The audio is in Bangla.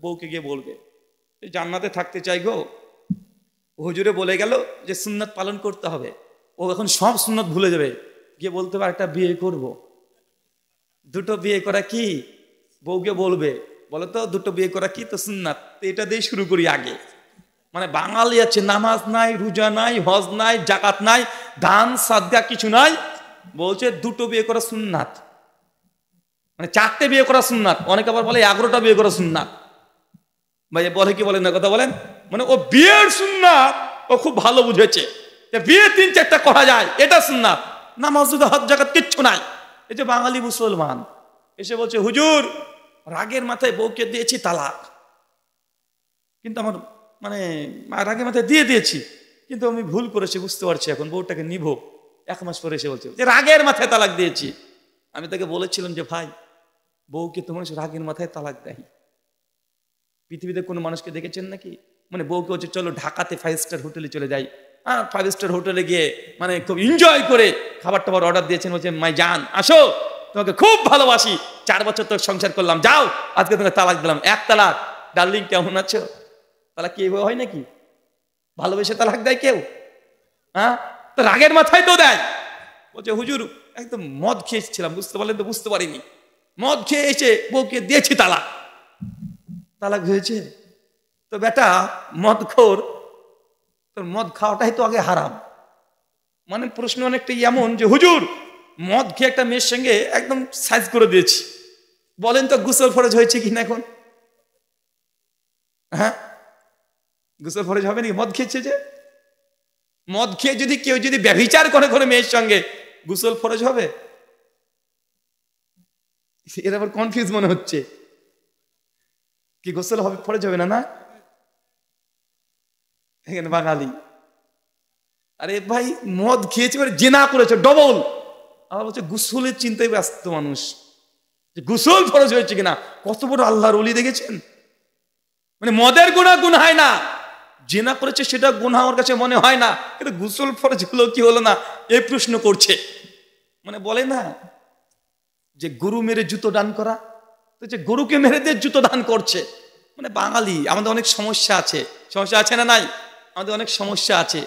বউকে গিয়ে বলবে জান্নাতে থাকতে চাই গো। হুজুরে বলে গেল যে সুন্নাত পালন করতে হবে। ও এখন সব সুন্নাত ভুলে যাবে, গিয়ে বলতে হবে একটা বিয়ে করব। দুটো বিয়ে করা কি? বউকে বলবে বলো তো দুটো বিয়ে করা কি? তো সুন্নাত। তো এটা দিয়ে শুরু করি আগে। মানে বাঙালি আছে, নামাজ নাই, রোজা নাই, হজ নাই, জাকাত নাই, দান সাদগা কিছু নাই, বলছে দুটো বিয়ে করা সুন্নাত। মানে 4টে বিয়ে করা সুন্নাত, অনেকে আবার বলে 11টা বিয়ে করা সুন্নাত। ভাই বলে কি বলেন না কথা বলেন? মানে ও বিয়ের সুন্নাত ও খুব ভালো বুঝেছে, বিয়ে 3-4টা করা যায় এটা সুন্নাত, নামাজ রোজা হজ জাকাত কিচ্ছু নাই। এই যে বাঙালি মুসলমান এসে বলছে হুজুর রাগের মাথায় বউকে দিয়েছি তালাক, কিন্তু আমার মানে রাগের মাথায় দিয়ে দিয়েছি, কিন্তু আমি ভুল করেছি, বুঝতে পারছি, এখন বউটাকে নিব। 1 মাস পরে এসে বলছে যে রাগের মাথায় তালাক দিয়েছি। আমি তাকে বলেছিলাম যে ভাই বউকে তো মানুষ রাগের মাথায় তালাক দেয়? পৃথিবীতে কোনো মানুষকে দেখেছেন নাকি? মানে বউকে হচ্ছে চলো ঢাকাতে 5 স্টার হোটেলে চলে যাই, 5 স্টার হোটেলে গিয়ে মানে খুব এনজয় করে খাবার টাবার অর্ডার দিয়েছেন, বলছে মাই জান আসো তোমাকে খুব ভালোবাসি, 4 বছর তো সংসার করলাম, যাও আজকে তোমাকে তালাক দিলাম, 1 তালাক, ডার্লিং কেমন আছো? তালাক কি এভাবে হয় নাকি? ভালোবেসে তালাক দেয় কেউ? তো রাগের মাথায় তো দেয়। বলছে হুজুর একদম মদ খেয়েছিলাম, বুঝতে পারলেন তো? বুঝতে পারিনি, মদ খেয়ে এসে বউকে দিয়েছি তালাক। তালাক হয়েছে? তো বেটা মদ খোর, তোর মদ খাওয়াটাই তো আগে হারাম। মানে প্রশ্ন অনেকটা এমন যে হুজুর মদ খেয়ে একটা মেয়ের সঙ্গে একদম সাইজ করে দিয়েছি, বলেন তো গোসল ফরজ হয়েছে কিনা এখন? গোসল ফরজ হবে নাকি? মদ খেয়েছে যে, মদ খেয়ে যদি কেউ যদি ব্যভিচার করে কোনো মেয়ের সঙ্গে, গোসল ফরজ হবে? এর আবার কনফিউজ মনে হচ্ছে, কি গোসল হবে ফরজ হবে না? না এখানে বাঙালি, আরে ভাই মদ খেয়েছে মানে জিনা করেছে ডবল, আবার বলছে গোসলের চিন্তায় ব্যস্ত মানুষ, যে গোসল ফরজ হয়েছে কিনা। কত বড় আল্লাহর ওলি দেখেছেন? মানে মদের গুনাহ গুনাহ হয় না, জিনা করেছে সেটা গুনাহ আমার কাছে মনে হয় না, কিন্তু গোসল ফরজ হলো কি হলো না এই প্রশ্ন করছে। মানে বলে না যে গরু মেরে জুতো দান করা, তো যে গরুকে মেরে দিয়ে জুতো দান করছে। মানে বাঙালি আমাদের অনেক সমস্যা আছে, সমস্যা আছে না নাই? আমাদের অনেক সমস্যা আছে।